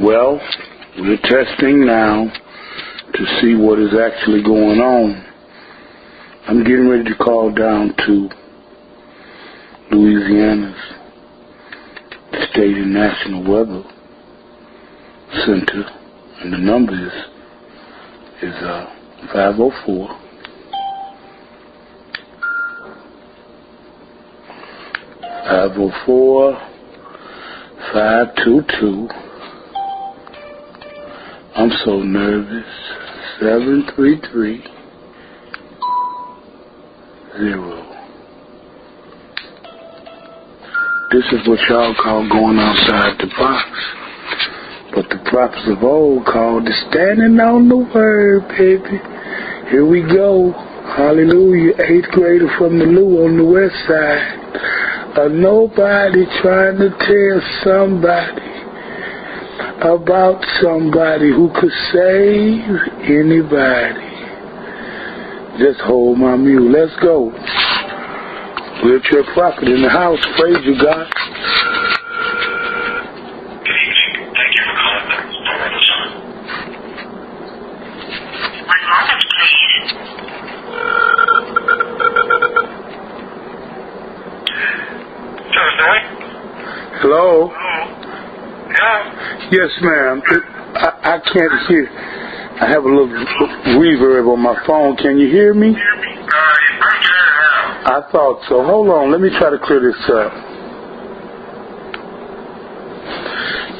Well, we're testing now to see what is actually going on. I'm getting ready to call down to Louisiana's State and National Weather Center, and the number is 504 522. I'm so nervous. 7330. This is what y'all call going outside the box. But the prophets of old called it standing on the word, baby. Here we go. Hallelujah. 8th grader from the Lou on the west side. Nobody trying to tell somebody about somebody who could save anybody. Just hold my mule. Let's go. WheelChair Prophet in the house. Praise you, God. Good evening. Thank you for calling the Store of the Sun. One moment, please. Thursday? Hello? Yeah? Yes, ma'am. I can't hear. I have a little reverb on my phone. Can you hear me? You're breaking in and out. I thought so. Hold on. Let me try to clear this up.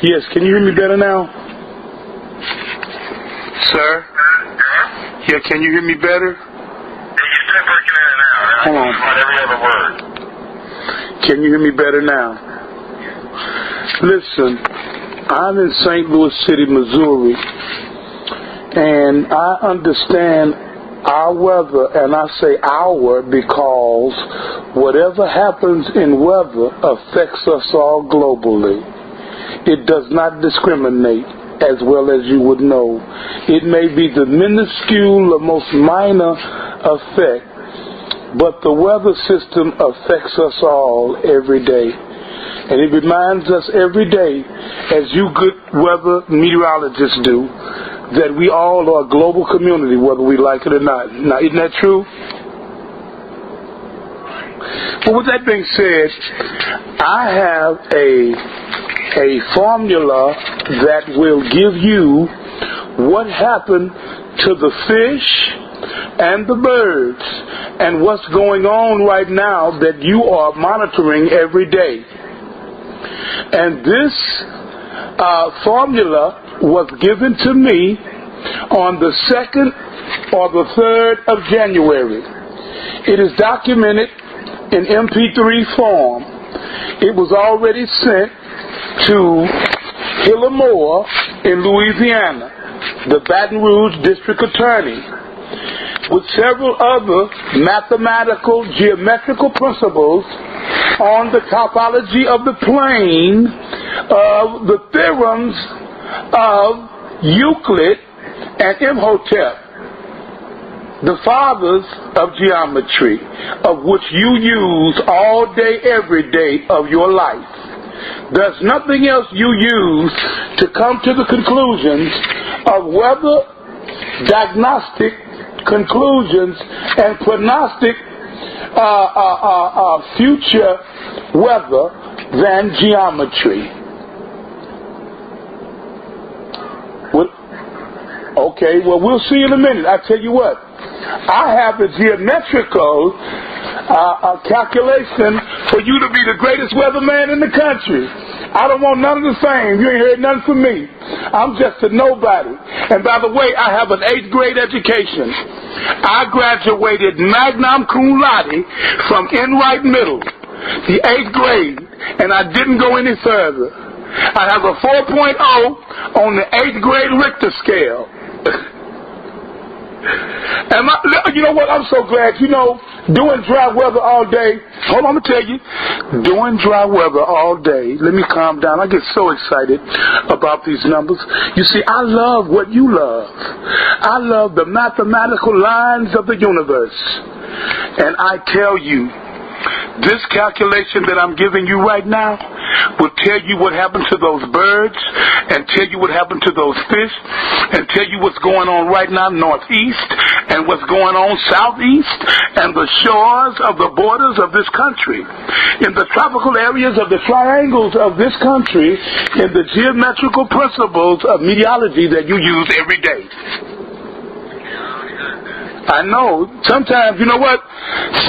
Yes, can you hear me better now? Sir? Yeah, can you hear me better? You're still breaking in and out. Hold on. About every other word. Can you hear me better now? Listen, I'm in St. Louis City, Missouri, and I understand our weather, and I say our because whatever happens in weather affects us all globally. It does not discriminate, as well as you would know. It may be the minuscule or most minor effect, but the weather system affects us all every day. And it reminds us every day, as you good weather meteorologists do, that we all are a global community, whether we like it or not. Now, isn't that true? But with that being said, I have a formula that will give you what happened to the fish and the birds and what's going on right now that you are monitoring every day. And this formula was given to me on the 2nd or the 3rd of January. It is documented in MP3 form. It was already sent to Hillamore in Louisiana, the Baton Rouge District Attorney, with several other mathematical, geometrical principles on the topology of the plane of the theorems of Euclid and Imhotep, the fathers of geometry, of which you use all day, every day of your life. There's nothing else you use to come to the conclusions of weather, diagnostic conclusions, and prognostic future weather than geometry. Okay, well, we'll see in a minute. I tell you what, I have the geometrical calculation for you to be the greatest weatherman in the country. I don't want none of the fame. You ain't heard nothing from me. I'm just a nobody. And by the way, I have an 8th grade education. I graduated magna cum laude from Enright Middle, the 8th grade, and I didn't go any further. I have a 4.0 on the 8th grade Richter scale. And you know what? I'm so glad. You know, doing dry weather all day. Hold on, I'm going to tell you. Doing dry weather all day. Let me calm down. I get so excited about these numbers. You see, I love what you love. I love the mathematical lines of the universe. And I tell you This calculation that I'm giving you right now will tell you what happened to those birds, and tell you what happened to those fish, and tell you what's going on right now northeast, and what's going on southeast, and the shores of the borders of this country. In the tropical areas of the triangles of this country, in the geometrical principles of meteorology that you use every day. I know. Sometimes, you know what?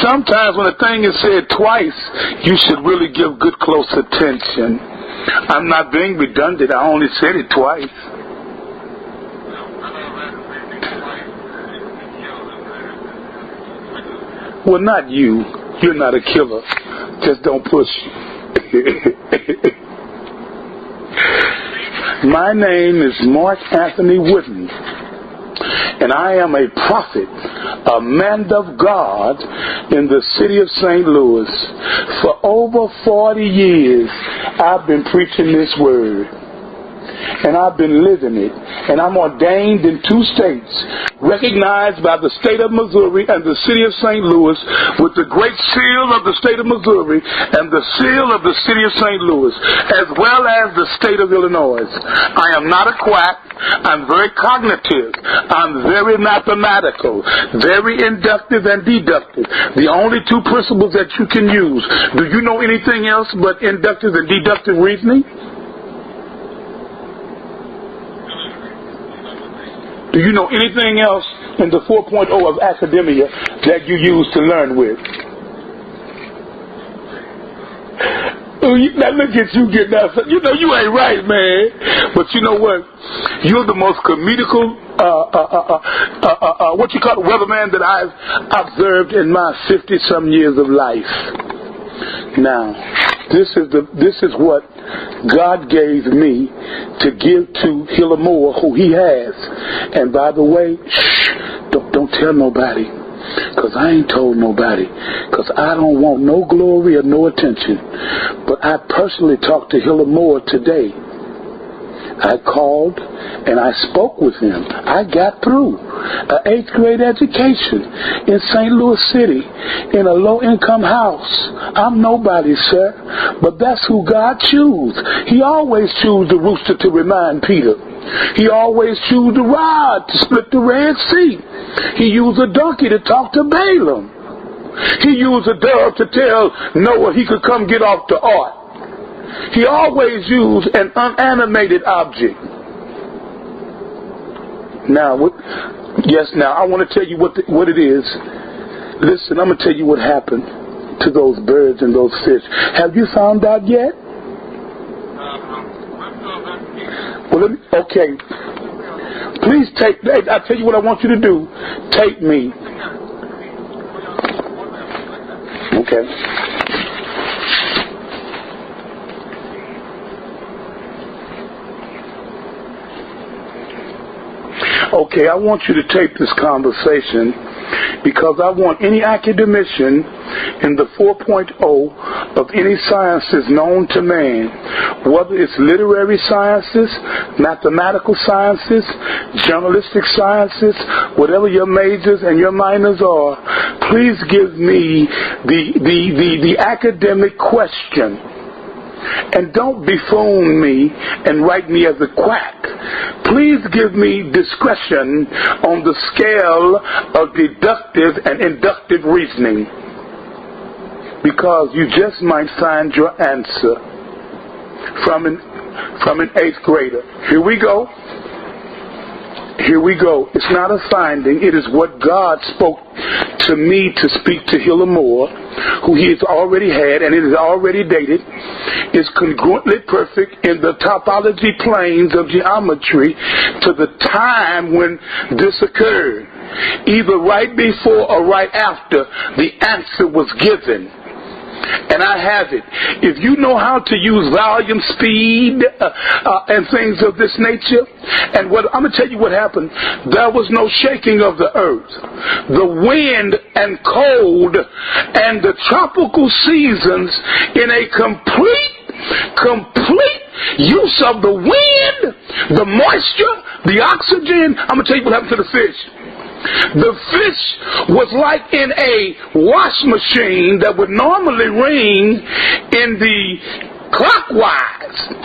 Sometimes when a thing is said twice, you should really give good close attention. I'm not being redundant. I only said it twice. Well, not you. You're not a killer. Just don't push. My name is Mark Anthony Wooden. And I am a prophet, a man of God in the city of St. Louis. For over 40 years, I've been preaching this word. And I've been living it. And I'm ordained in 2 states, recognized by the state of Missouri and the city of St. Louis with the great seal of the state of Missouri and the seal of the city of St. Louis, as well as the state of Illinois. I am not a quack. I'm very cognitive. I'm very mathematical, very inductive and deductive. The only 2 principles that you can use. Do you know anything else but inductive and deductive reasoning? Do you know anything else in the 4.0 of academia that you use to learn with? Now look at you getting out. You know you ain't right, man. But you know what? You're the most comedical, what you call it, weatherman that I've observed in my 50-some years of life. Now, this is what God gave me to give to N.O.A.A, who He has. And by the way, don't tell nobody, because I ain't told nobody, because I don't want no glory or no attention. But I personally talked to N.O.A.A today. I called and I spoke with him. I got through an 8th grade education in St. Louis City in a low-income house. I'm nobody, sir, but that's who God chose. He always chose the rooster to remind Peter. He always chose the rod to split the Red Sea. He used a donkey to talk to Balaam. He used a dove to tell Noah he could come get off the ark. He always used an unanimated object. Now, I want to tell you what it is. Listen, I'm going to tell you what happened to those birds and those fish. Have you found out yet? Well, okay. Please I'll tell you what I want you to do. Take me. Okay. Okay, I want you to take this conversation because I want any academician in the 4.0 of any sciences known to man, whether it's literary sciences, mathematical sciences, journalistic sciences, whatever your majors and your minors are, please give me the academic question. And don't buffoon me and write me as a quack. Please give me discretion on the scale of deductive and inductive reasoning, because you just might find your answer from an 8th grader. Here we go. Here we go. It's not a finding. It is what God spoke to me to speak to N.O.A.A, who He has already had, and it is already dated. It's congruently perfect in the topology planes of geometry to the time when this occurred. Either right before or right after the answer was given. And I have it. If you know how to use volume, speed, and things of this nature, and I'm going to tell you what happened. There was no shaking of the earth. The wind and cold and the tropical seasons in a complete use of the wind, the moisture, the oxygen. I'm going to tell you what happened to the fish. The fish was like in a wash machine that would normally ring in the clockwise.